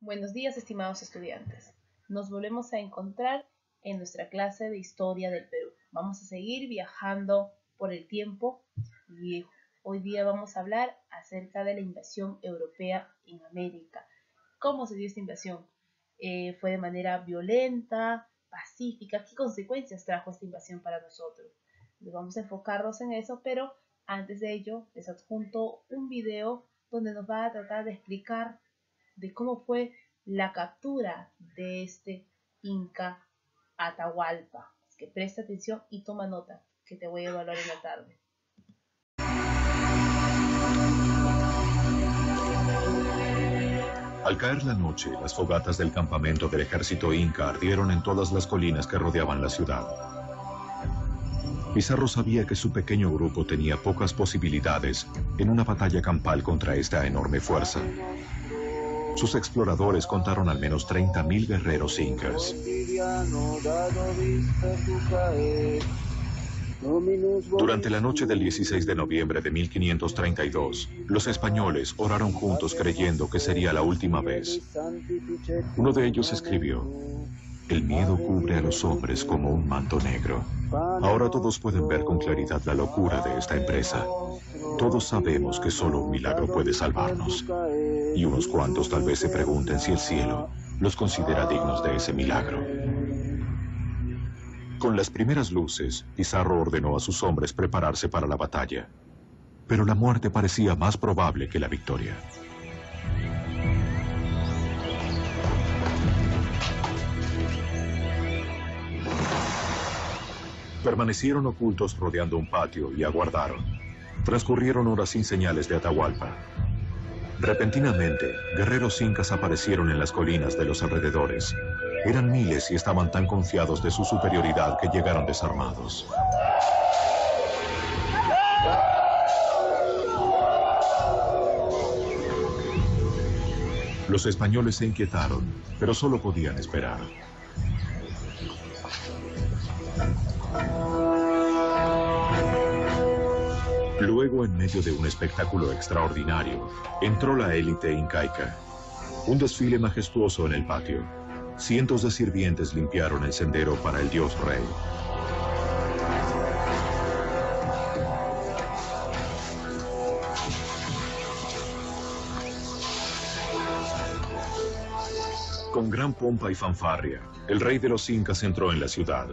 Buenos días, estimados estudiantes. Nos volvemos a encontrar en nuestra clase de Historia del Perú. Vamos a seguir viajando por el tiempo y hoy día vamos a hablar acerca de la invasión europea en América. ¿Cómo se dio esta invasión? ¿Fue de manera violenta, pacífica? ¿Qué consecuencias trajo esta invasión para nosotros? Vamos a enfocarnos en eso, pero antes de ello les adjunto un video donde nos va a tratar de explicar de cómo fue la captura de este Inca Atahualpa. Así que presta atención y toma nota, que te voy a evaluar en la tarde. Al caer la noche, las fogatas del campamento del ejército inca ardieron en todas las colinas que rodeaban la ciudad. Pizarro sabía que su pequeño grupo tenía pocas posibilidades en una batalla campal contra esta enorme fuerza. Sus exploradores contaron al menos 30.000 guerreros incas. Durante la noche del 16 de noviembre de 1532, los españoles oraron juntos creyendo que sería la última vez. Uno de ellos escribió: "El miedo cubre a los hombres como un manto negro". Ahora todos pueden ver con claridad la locura de esta empresa. Todos sabemos que solo un milagro puede salvarnos. Y unos cuantos tal vez se pregunten si el cielo los considera dignos de ese milagro. Con las primeras luces, Pizarro ordenó a sus hombres prepararse para la batalla. Pero la muerte parecía más probable que la victoria. Permanecieron ocultos rodeando un patio y aguardaron. Transcurrieron horas sin señales de Atahualpa. Repentinamente, guerreros incas aparecieron en las colinas de los alrededores. Eran miles y estaban tan confiados de su superioridad que llegaron desarmados. Los españoles se inquietaron, pero solo podían esperar. Luego, en medio de un espectáculo extraordinario, entró la élite incaica. Un desfile majestuoso en el patio. Cientos de sirvientes limpiaron el sendero para el dios rey. Con gran pompa y fanfarria, el rey de los incas entró en la ciudad.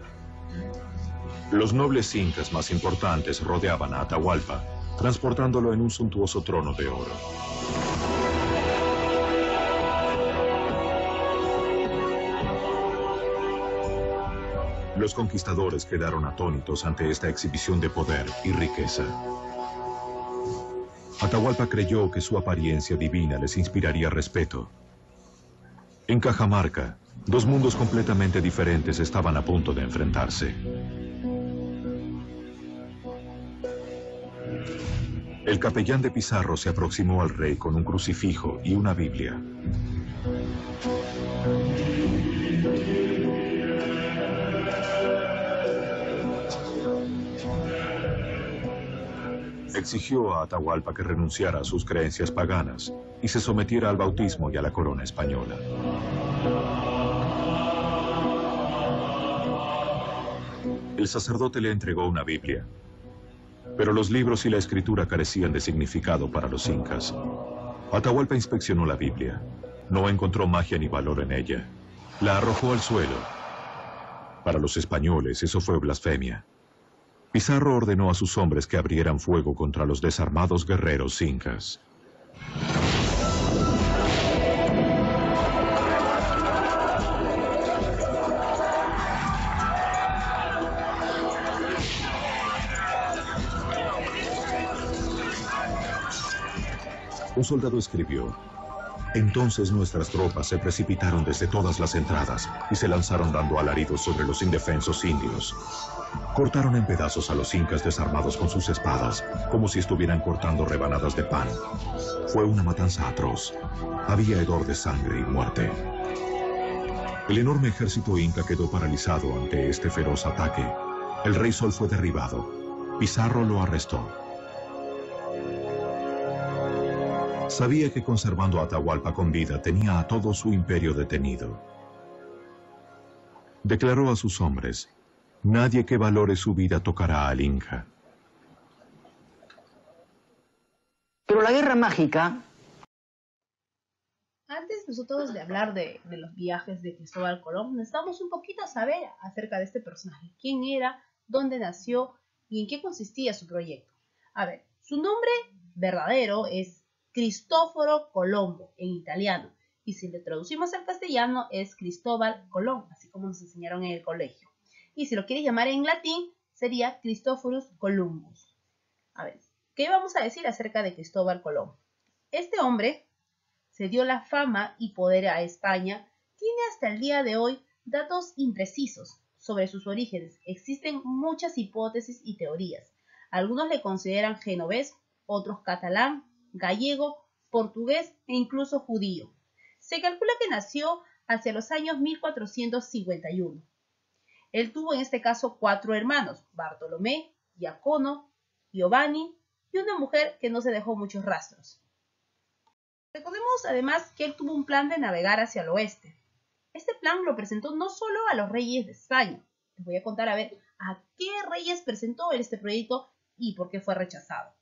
Los nobles incas más importantes rodeaban a Atahualpa, transportándolo en un suntuoso trono de oro. Los conquistadores quedaron atónitos ante esta exhibición de poder y riqueza. Atahualpa creyó que su apariencia divina les inspiraría respeto. En Cajamarca, dos mundos completamente diferentes estaban a punto de enfrentarse. El capellán de Pizarro se aproximó al rey con un crucifijo y una Biblia. Exigió a Atahualpa que renunciara a sus creencias paganas y se sometiera al bautismo y a la corona española. El sacerdote le entregó una Biblia, pero los libros y la escritura carecían de significado para los incas. Atahualpa inspeccionó la Biblia. No encontró magia ni valor en ella. La arrojó al suelo. Para los españoles eso fue blasfemia. Pizarro ordenó a sus hombres que abrieran fuego contra los desarmados guerreros incas. Un soldado escribió: "Entonces nuestras tropas se precipitaron desde todas las entradas y se lanzaron dando alaridos sobre los indefensos indios. Cortaron en pedazos a los incas desarmados con sus espadas, como si estuvieran cortando rebanadas de pan. Fue una matanza atroz. Había hedor de sangre y muerte". El enorme ejército inca quedó paralizado ante este feroz ataque. El rey Sol fue derribado. Pizarro lo arrestó. Sabía que conservando a Atahualpa con vida tenía a todo su imperio detenido. Declaró a sus hombres: nadie que valore su vida tocará al Inca. Pero la guerra mágica... Antes nosotros de hablar de los viajes de Cristóbal Colón, necesitamos un poquito saber acerca de este personaje. ¿Quién era? ¿Dónde nació? ¿Y en qué consistía su proyecto? A ver, su nombre verdadero es Cristóforo Colombo, en italiano. Y si le traducimos al castellano es Cristóbal Colón, así como nos enseñaron en el colegio. Y si lo quieres llamar en latín, sería Christophorus Columbus. A ver, ¿qué vamos a decir acerca de Cristóbal Colón? Este hombre se dio la fama y poder a España, tiene hasta el día de hoy datos imprecisos sobre sus orígenes. Existen muchas hipótesis y teorías. Algunos le consideran genovés, otros catalán, gallego, portugués e incluso judío. Se calcula que nació hacia los años 1451. Él tuvo en este caso 4 hermanos: Bartolomé, Giacomo, Giovanni y una mujer que no se dejó muchos rastros. Recordemos además que él tuvo un plan de navegar hacia el oeste. Este plan lo presentó no solo a los reyes de España. Les voy a contar a ver a qué reyes presentó él este proyecto y por qué fue rechazado.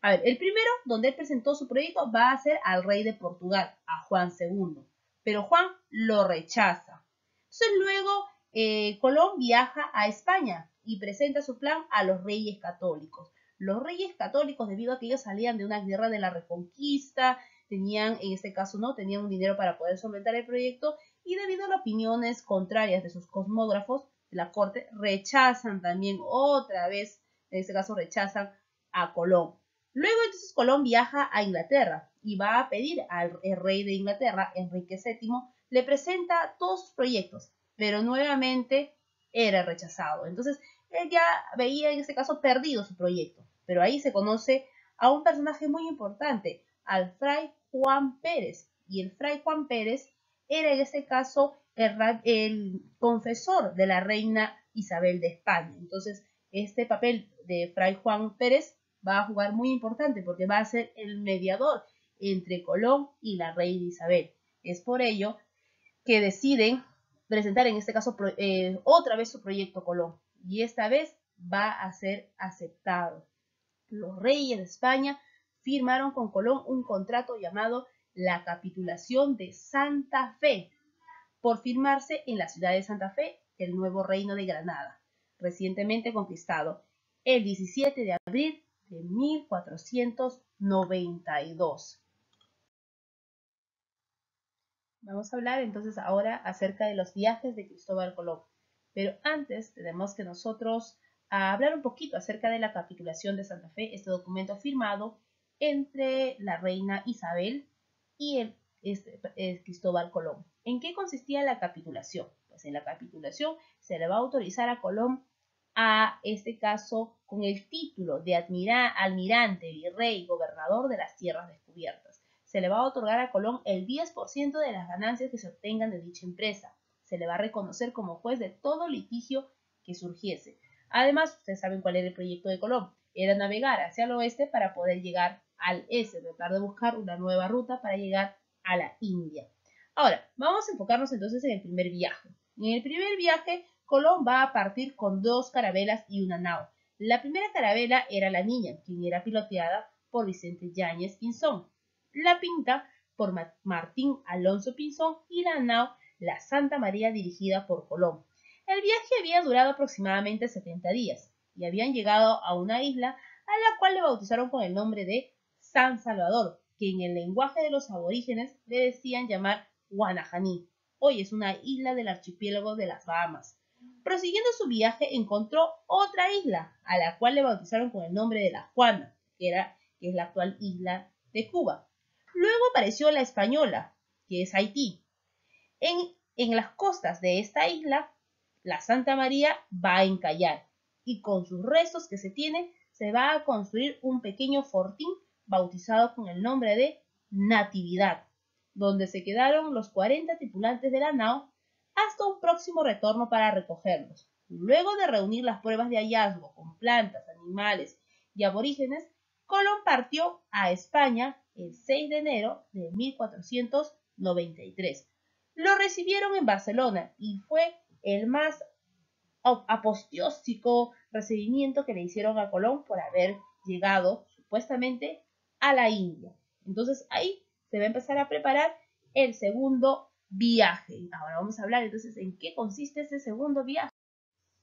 A ver, el primero donde él presentó su proyecto va a ser al rey de Portugal, a Juan II. Pero Juan lo rechaza. Entonces luego Colón viaja a España y presenta su plan a los reyes católicos. Los reyes católicos, debido a que ellos salían de una guerra de la Reconquista, tenían, en este caso, no tenían un dinero para poder solventar el proyecto, y debido a las opiniones contrarias de sus cosmógrafos, la corte rechazan también otra vez, en este caso rechazan a Colón. Luego entonces Colón viaja a Inglaterra y va a pedir al rey de Inglaterra, Enrique VII, le presenta todos sus proyectos, pero nuevamente era rechazado. Entonces él ya veía en este caso perdido su proyecto, pero ahí se conoce a un personaje muy importante, al fray Juan Pérez, y el fray Juan Pérez era en este caso el confesor de la reina Isabel de España. Entonces este papel de fray Juan Pérez va a jugar muy importante porque va a ser el mediador entre Colón y la reina Isabel. Es por ello que deciden presentar en este caso otra vez su proyecto Colón, y esta vez va a ser aceptado. Los reyes de España firmaron con Colón un contrato llamado la Capitulación de Santa Fe, por firmarse en la ciudad de Santa Fe, el nuevo reino de Granada, recientemente conquistado el 17 de abril de 1492. Vamos a hablar entonces ahora acerca de los viajes de Cristóbal Colón, pero antes tenemos que nosotros hablar un poquito acerca de la Capitulación de Santa Fe, este documento firmado entre la reina Isabel y Cristóbal Colón. ¿En qué consistía la capitulación? Pues en la capitulación se le va a autorizar a Colón, a este caso, con el título de almirante, virrey, gobernador de las tierras descubiertas. Se le va a otorgar a Colón el 10% de las ganancias que se obtengan de dicha empresa. Se le va a reconocer como juez de todo litigio que surgiese. Además, ustedes saben cuál era el proyecto de Colón. Era navegar hacia el oeste para poder llegar al este, tratar de buscar una nueva ruta para llegar a la India. Ahora, vamos a enfocarnos entonces en el primer viaje. En el primer viaje, Colón va a partir con 2 carabelas y una nao. La primera carabela era la Niña, quien era piloteada por Vicente Yáñez Pinzón. La Pinta por Martín Alonso Pinzón, y la nao, la Santa María, dirigida por Colón. El viaje había durado aproximadamente 70 días y habían llegado a una isla a la cual le bautizaron con el nombre de San Salvador, que en el lenguaje de los aborígenes le decían llamar Guanajaní. Hoy es una isla del archipiélago de las Bahamas. Prosiguiendo su viaje, encontró otra isla, a la cual le bautizaron con el nombre de La Juana, que es la actual isla de Cuba. Luego apareció la Española, que es Haití. En las costas de esta isla, la Santa María va a encallar, y con sus restos que se tienen, se va a construir un pequeño fortín bautizado con el nombre de Natividad, donde se quedaron los 40 tripulantes de la nao hasta un próximo retorno para recogerlos. Luego de reunir las pruebas de hallazgo con plantas, animales y aborígenes, Colón partió a España el 6 de enero de 1493. Lo recibieron en Barcelona y fue el más apoteósico recibimiento que le hicieron a Colón por haber llegado supuestamente a la India. Entonces ahí se va a empezar a preparar el segundo viaje. Ahora vamos a hablar entonces en qué consiste ese segundo viaje.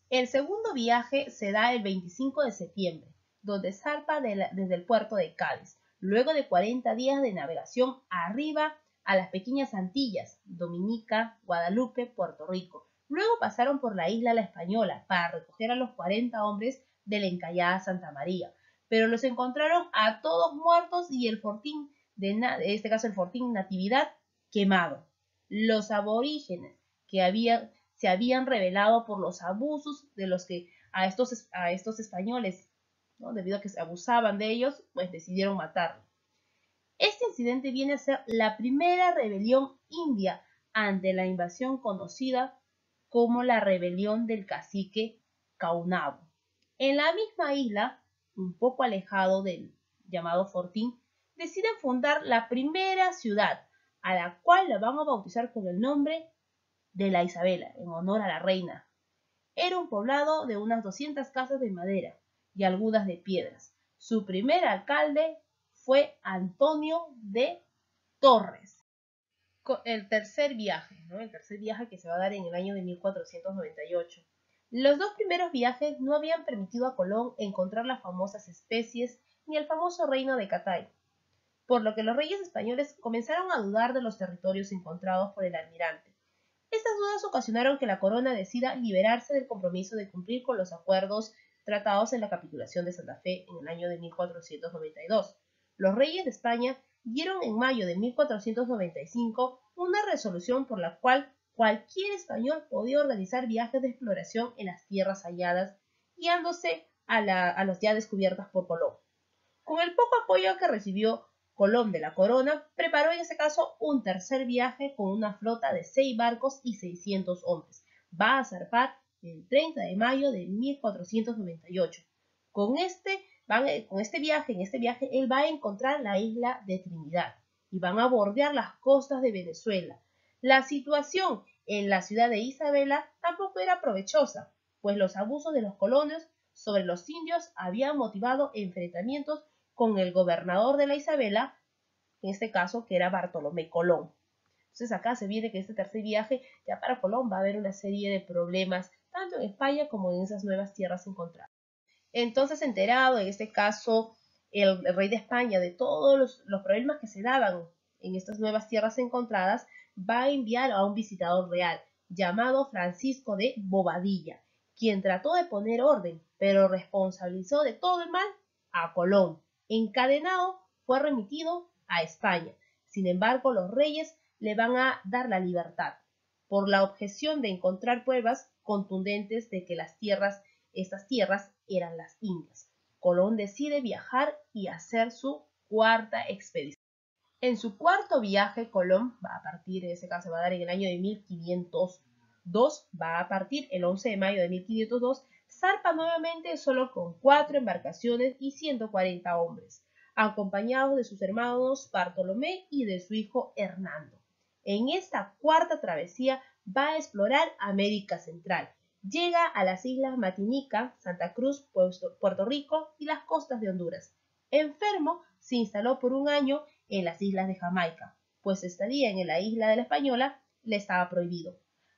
El segundo viaje se da el 25 de septiembre, donde zarpa desde el puerto de Cádiz, luego de 40 días de navegación arriba a las pequeñas Antillas, Dominica, Guadalupe, Puerto Rico. Luego pasaron por la isla La Española para recoger a los 40 hombres de la encallada Santa María, pero los encontraron a todos muertos y el fortín, en este caso el fortín Natividad, quemado. Los aborígenes se habían rebelado por los abusos de los que a estos españoles, ¿no? Debido a que se abusaban de ellos, pues decidieron matarlo. Este incidente viene a ser la primera rebelión india ante la invasión conocida como la rebelión del cacique Caunabo. En la misma isla, un poco alejado del llamado fortín, deciden fundar la primera ciudad, a la cual la van a bautizar con el nombre de la Isabela, en honor a la reina. Era un poblado de unas 200 casas de madera y algunas de piedras. Su primer alcalde fue Antonio de Torres. El tercer viaje, ¿no? El tercer viaje que se va a dar en el año de 1498. Los dos primeros viajes no habían permitido a Colón encontrar las famosas especies ni el famoso reino de Catay, por lo que los reyes españoles comenzaron a dudar de los territorios encontrados por el almirante. Estas dudas ocasionaron que la corona decida liberarse del compromiso de cumplir con los acuerdos tratados en la capitulación de Santa Fe en el año de 1492. Los reyes de España dieron en mayo de 1495 una resolución por la cual cualquier español podía organizar viajes de exploración en las tierras halladas, guiándose a las ya descubiertas por Colón. Con el poco apoyo que recibió Colón de la corona, preparó en ese caso un tercer viaje con una flota de 6 barcos y 600 hombres. Va a zarpar el 30 de mayo de 1498. En este viaje él va a encontrar la isla de Trinidad y van a bordear las costas de Venezuela. La situación en la ciudad de Isabela tampoco era provechosa, pues los abusos de los colonos sobre los indios habían motivado enfrentamientos con el gobernador de la Isabela, en este caso que era Bartolomé Colón. Entonces acá se viene que este tercer viaje, ya para Colón va a haber una serie de problemas, tanto en España como en esas nuevas tierras encontradas. Entonces, enterado, en este caso, el rey de España, de todos los problemas que se daban en estas nuevas tierras encontradas, va a enviar a un visitador real, llamado Francisco de Bobadilla, quien trató de poner orden, pero responsabilizó de todo el mal a Colón. Encadenado, fue remitido a España. Sin embargo, los reyes le van a dar la libertad, por la objeción de encontrar pruebas contundentes de que estas tierras eran las Indias. Colón decide viajar y hacer su cuarta expedición. En su cuarto viaje, Colón va a partir, en ese caso se va a dar en el año de 1502, va a partir el 11 de mayo de 1502, zarpa nuevamente solo con 4 embarcaciones y 140 hombres, acompañados de sus hermanos Bartolomé y de su hijo Hernando. En esta cuarta travesía va a explorar América Central. Llega a las islas Martinica, Santa Cruz, Puerto Rico y las costas de Honduras. Enfermo, se instaló por un año en las islas de Jamaica, pues su estadía en la isla de la Española le estaba prohibido.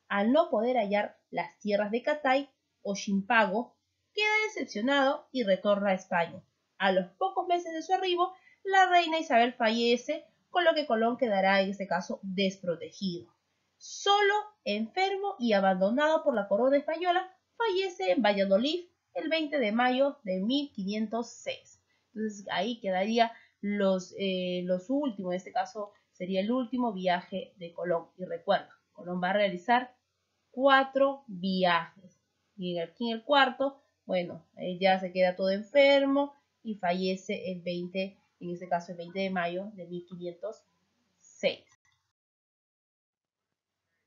Al no poder hallar las tierras de Catay o Chimpago, queda decepcionado y retorna a España. A los pocos meses de su arribo, la reina Isabel fallece, con lo que Colón quedará en este caso desprotegido. Solo, enfermo y abandonado por la corona española, fallece en Valladolid el 20 de mayo de 1506. Entonces ahí quedaría los últimos, en este caso sería el último viaje de Colón. Y recuerda, Colón va a realizar 4 viajes. Y aquí en el cuarto, bueno, ya se queda todo enfermo y fallece el 20, en este caso el 20 de mayo de 1506.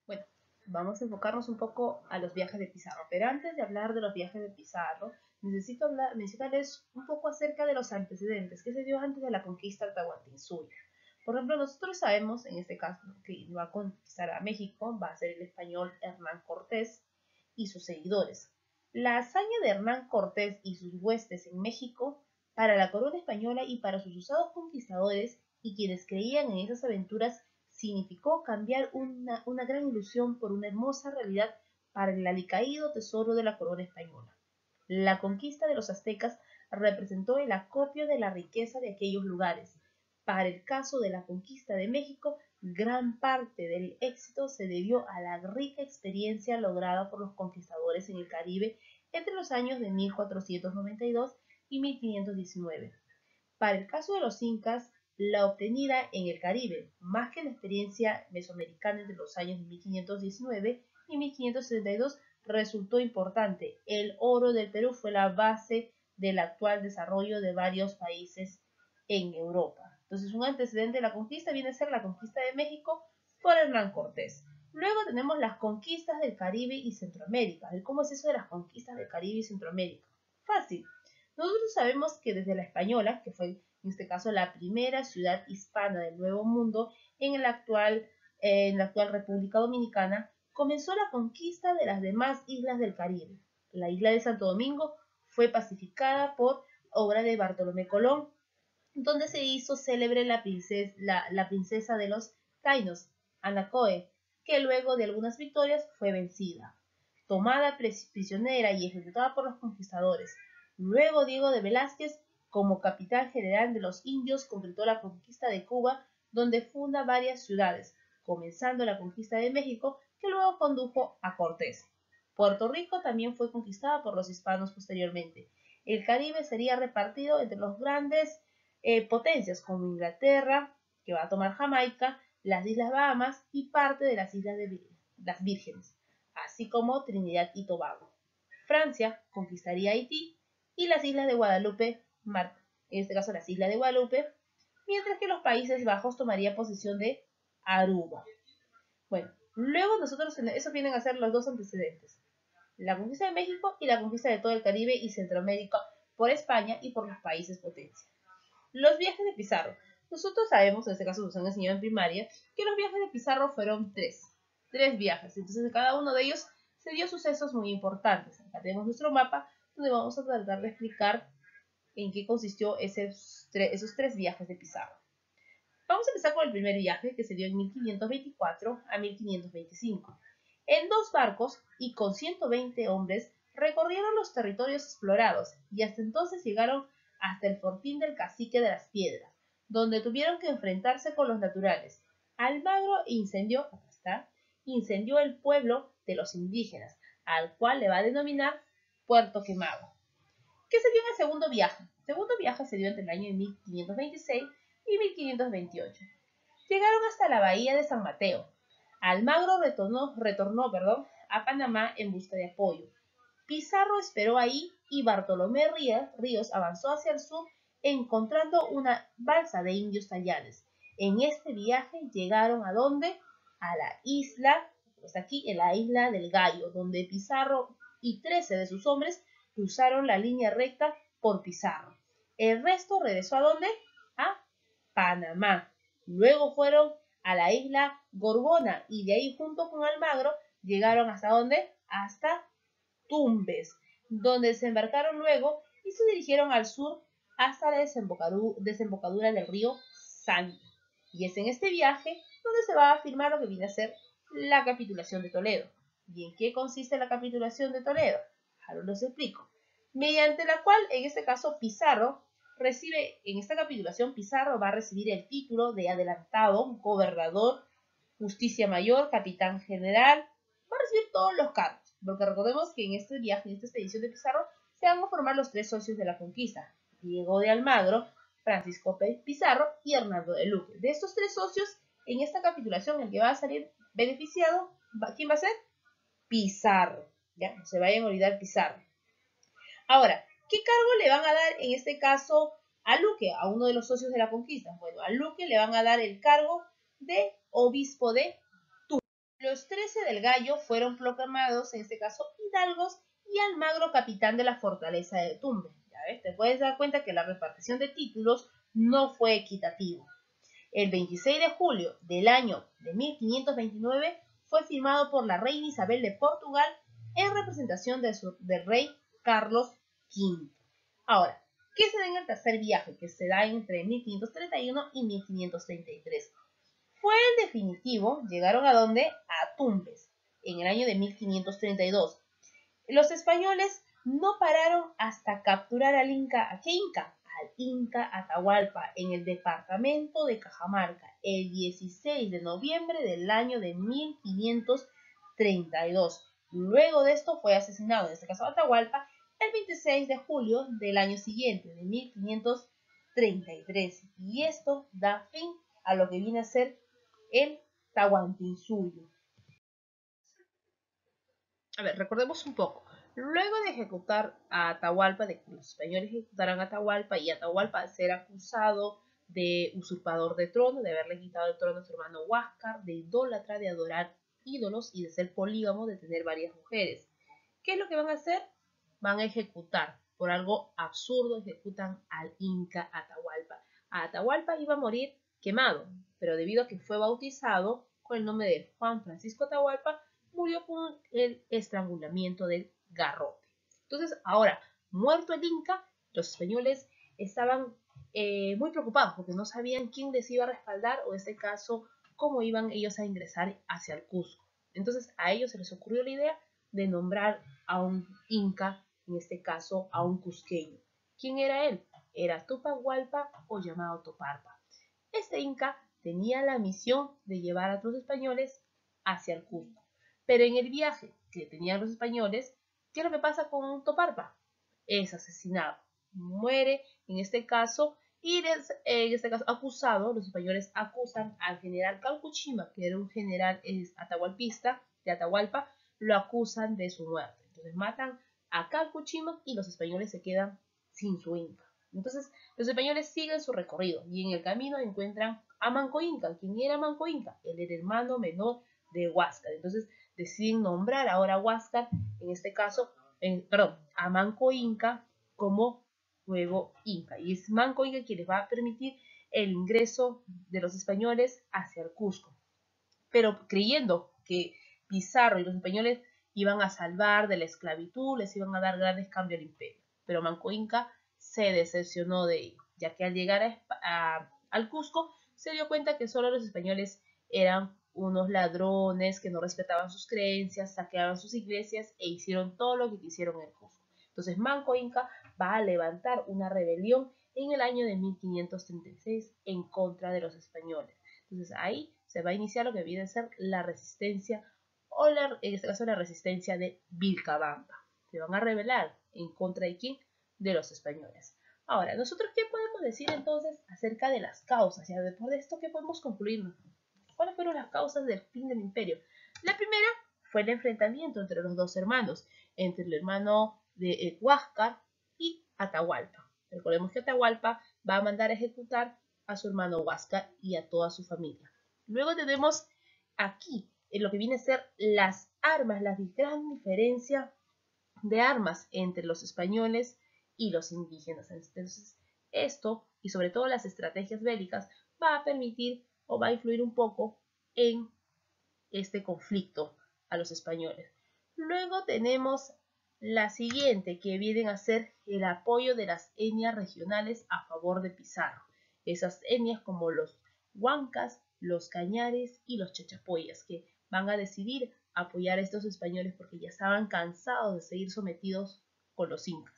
Bueno, vamos a enfocarnos un poco a los viajes de Pizarro. Pero antes de hablar de los viajes de Pizarro, necesito mencionarles un poco acerca de los antecedentes que se dio antes de la conquista del Tahuantinsuyo. Por ejemplo, nosotros sabemos, en este caso, que va a conquistar a México, va a ser el español Hernán Cortés y sus seguidores. La hazaña de Hernán Cortés y sus huestes en México para la corona española y para sus usados conquistadores y quienes creían en esas aventuras significó cambiar una gran ilusión por una hermosa realidad para el alicaído tesoro de la corona española. La conquista de los aztecas representó el acopio de la riqueza de aquellos lugares. Para el caso de la conquista de México, gran parte del éxito se debió a la rica experiencia lograda por los conquistadores en el Caribe entre los años de 1492 y 1519. Para el caso de los incas, la obtenida en el Caribe, más que la experiencia mesoamericana entre los años de 1519 y 1572, resultó importante. El oro del Perú fue la base del actual desarrollo de varios países en Europa. Entonces, un antecedente de la conquista viene a ser la conquista de México por Hernán Cortés. Luego tenemos las conquistas del Caribe y Centroamérica. ¿Cómo es eso de las conquistas del Caribe y Centroamérica? Fácil. Nosotros sabemos que desde la Española, que fue en este caso la primera ciudad hispana del Nuevo Mundo en la actual República Dominicana, comenzó la conquista de las demás islas del Caribe. La isla de Santo Domingo fue pacificada por obra de Bartolomé Colón, donde se hizo célebre la princesa de los Tainos, Anacoe, que luego de algunas victorias fue vencida, tomada prisionera y ejecutada por los conquistadores. Luego Diego de Velázquez, como capitán general de los indios, completó la conquista de Cuba, donde funda varias ciudades, comenzando la conquista de México, que luego condujo a Cortés. Puerto Rico también fue conquistada por los hispanos posteriormente. El Caribe sería repartido entre los grandes potencias como Inglaterra, que va a tomar Jamaica, las Islas Bahamas y parte de las Islas de las Vírgenes, así como Trinidad y Tobago. Francia conquistaría Haití y las Islas de Guadalupe, en este caso las Islas de Guadalupe, mientras que los Países Bajos tomarían posesión de Aruba. Bueno, luego esos vienen a ser los dos antecedentes: la conquista de México y la conquista de todo el Caribe y Centroamérica por España y por los países potencia. Los viajes de Pizarro. Nosotros sabemos, en este caso nos han enseñado en primaria, que los viajes de Pizarro fueron tres viajes. Entonces, en cada uno de ellos se dio sucesos muy importantes. Acá tenemos nuestro mapa, donde vamos a tratar de explicar en qué consistió esos tres viajes de Pizarro. Vamos a empezar con el primer viaje, que se dio en 1524 a 1525. En 2 barcos y con 120 hombres recorrieron los territorios explorados y hasta entonces llegaron hasta el fortín del Cacique de las Piedras, donde tuvieron que enfrentarse con los naturales. Almagro incendió el pueblo de los indígenas, al cual le va a denominar Puerto Quemado. ¿Qué se dio en el segundo viaje? El segundo viaje se dio entre el año de 1526 y 1528. Llegaron hasta la bahía de San Mateo. Almagro retornó a Panamá en busca de apoyo. Pizarro esperó ahí y Bartolomé Ríos avanzó hacia el sur encontrando una balsa de indios tallanes. En este viaje llegaron ¿a dónde? A la isla, pues aquí en la isla del Gallo, donde Pizarro y 13 de sus hombres cruzaron la línea recta por Pizarro. El resto regresó ¿a dónde? A Panamá. Luego fueron a la isla Gorgona y de ahí junto con Almagro llegaron ¿hasta dónde? Hasta Tumbes, donde desembarcaron luego y se dirigieron al sur hasta la desembocadura del río Santo. Y es en este viaje donde se va a firmar lo que viene a ser la capitulación de Toledo. ¿Y en qué consiste la capitulación de Toledo? Ahora los explico. Mediante la cual, en este caso, en esta capitulación, Pizarro va a recibir el título de adelantado, gobernador, justicia mayor, capitán general, va a recibir todos los cargos. Porque recordemos que en este viaje, en esta expedición de Pizarro, se van a formar los 3 socios de la conquista: Diego de Almagro, Francisco Pizarro y Hernando de Luque. De estos 3 socios, en esta capitulación, el que va a salir beneficiado, ¿quién va a ser? Pizarro. ¿Ya? No se vayan a olvidar Pizarro. Ahora, ¿qué cargo le van a dar en este caso a Luque, a uno de los socios de la conquista? Bueno, a Luque le van a dar el cargo de obispo de Tumbes. Los 13 del Gallo fueron proclamados, en este caso, hidalgos y Almagro capitán de la fortaleza de Tumbes. Ya ves, te puedes dar cuenta que la repartición de títulos no fue equitativo. El 26 de julio del año de 1529 fue firmado por la reina Isabel de Portugal en representación del rey Carlos V. Ahora, ¿qué se da en el tercer viaje, que se da entre 1531 y 1533? Fue el definitivo. ¿Llegaron a dónde? A Tumbes, en el año de 1532. Los españoles no pararon hasta capturar al Inca. ¿A qué Inca? Al Inca Atahualpa, en el departamento de Cajamarca, el 16 de noviembre del año de 1532. Luego de esto fue asesinado, en este caso Atahualpa, el 26 de julio del año siguiente, de 1533. Y esto da fin a lo que viene a ser el Tahuantinsuyo. A ver, recordemos un poco. Luego de ejecutar a Atahualpa, de que los españoles ejecutaran a Atahualpa y Atahualpa ser acusado de usurpador de trono, de haberle quitado el trono a su hermano Huáscar, de idólatra, de adorar ídolos y de ser polígamo, de tener varias mujeres. ¿Qué es lo que van a hacer? Van a ejecutar, por algo absurdo, ejecutan al Inca Atahualpa. Atahualpa iba a morir quemado, pero debido a que fue bautizado con el nombre de Juan Francisco Atahualpa, murió con el estrangulamiento del garrote. Entonces, ahora, muerto el Inca, los españoles estaban muy preocupados porque no sabían quién les iba a respaldar o en este caso, cómo iban ellos a ingresar hacia el Cusco. Entonces, a ellos se les ocurrió la idea de nombrar a un Inca, en este caso a un cusqueño. ¿Quién era él? Era Tupac Hualpa o llamado Toparpa. Este Inca tenía la misión de llevar a los españoles hacia el Cusco. Pero en el viaje que tenían los españoles, ¿qué es lo que pasa con Toparpa? Es asesinado, muere en este caso y en este caso acusado. Los españoles acusan al general Calcuchima, que era un general atahualpista de Atahualpa, lo acusan de su muerte. Entonces matan a Calcuchima y los españoles se quedan sin su Inca. Entonces los españoles siguen su recorrido y en el camino encuentran a Manco Inca. ¿Quién era Manco Inca? Él era el hermano menor de Huáscar. Entonces deciden nombrar ahora a Huáscar, en este caso, a Manco Inca como nuevo Inca. Y es Manco Inca quien les va a permitir el ingreso de los españoles hacia el Cusco. Pero creyendo que Pizarro y los españoles iban a salvar de la esclavitud, les iban a dar grandes cambios al imperio. Pero Manco Inca se decepcionó de ello, ya que al llegar al Cusco se dio cuenta que solo los españoles eran unos ladrones que no respetaban sus creencias, saqueaban sus iglesias e hicieron todo lo que quisieron en el Cusco. Entonces Manco Inca va a levantar una rebelión en el año de 1536 en contra de los españoles. Entonces ahí se va a iniciar lo que viene a ser la resistencia, o en este caso la resistencia de Vilcabamba. Se van a rebelar en contra de quién, de los españoles. Ahora, ¿nosotros qué podemos decir entonces acerca de las causas? Ya después de esto, ¿qué podemos concluir? ¿Cuáles fueron las causas del fin del imperio? La primera fue el enfrentamiento entre los dos hermanos, entre el hermano de Huáscar y Atahualpa. Recordemos que Atahualpa va a mandar a ejecutar a su hermano Huáscar y a toda su familia. Luego tenemos aquí en lo que viene a ser las armas, la gran diferencia de armas entre los españoles y los indígenas. Entonces, esto y sobre todo las estrategias bélicas va a permitir o va a influir un poco en este conflicto a los españoles. Luego tenemos la siguiente, que vienen a ser el apoyo de las etnias regionales a favor de Pizarro. Esas etnias como los huancas, los cañares y los chachapoyas, que van a decidir apoyar a estos españoles porque ya estaban cansados de seguir sometidos con los incas.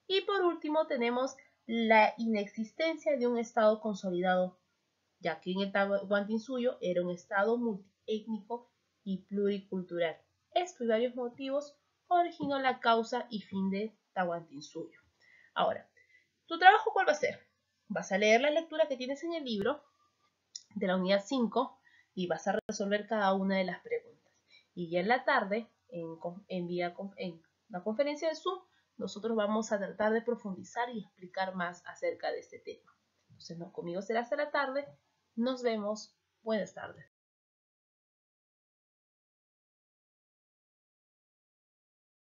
Y por último tenemos la inexistencia de un estado consolidado, ya que en el Tahuantinsuyo era un estado multiétnico y pluricultural. Esto y varios motivos originó la causa y fin de Tahuantinsuyo. Ahora, ¿tu trabajo cuál va a ser? Vas a leer la lectura que tienes en el libro de la unidad 5 y vas a resolver cada una de las preguntas. Y ya en la tarde, en la conferencia de Zoom, nosotros vamos a tratar de profundizar y explicar más acerca de este tema. Entonces, conmigo será hasta la tarde. Nos vemos. Buenas tardes.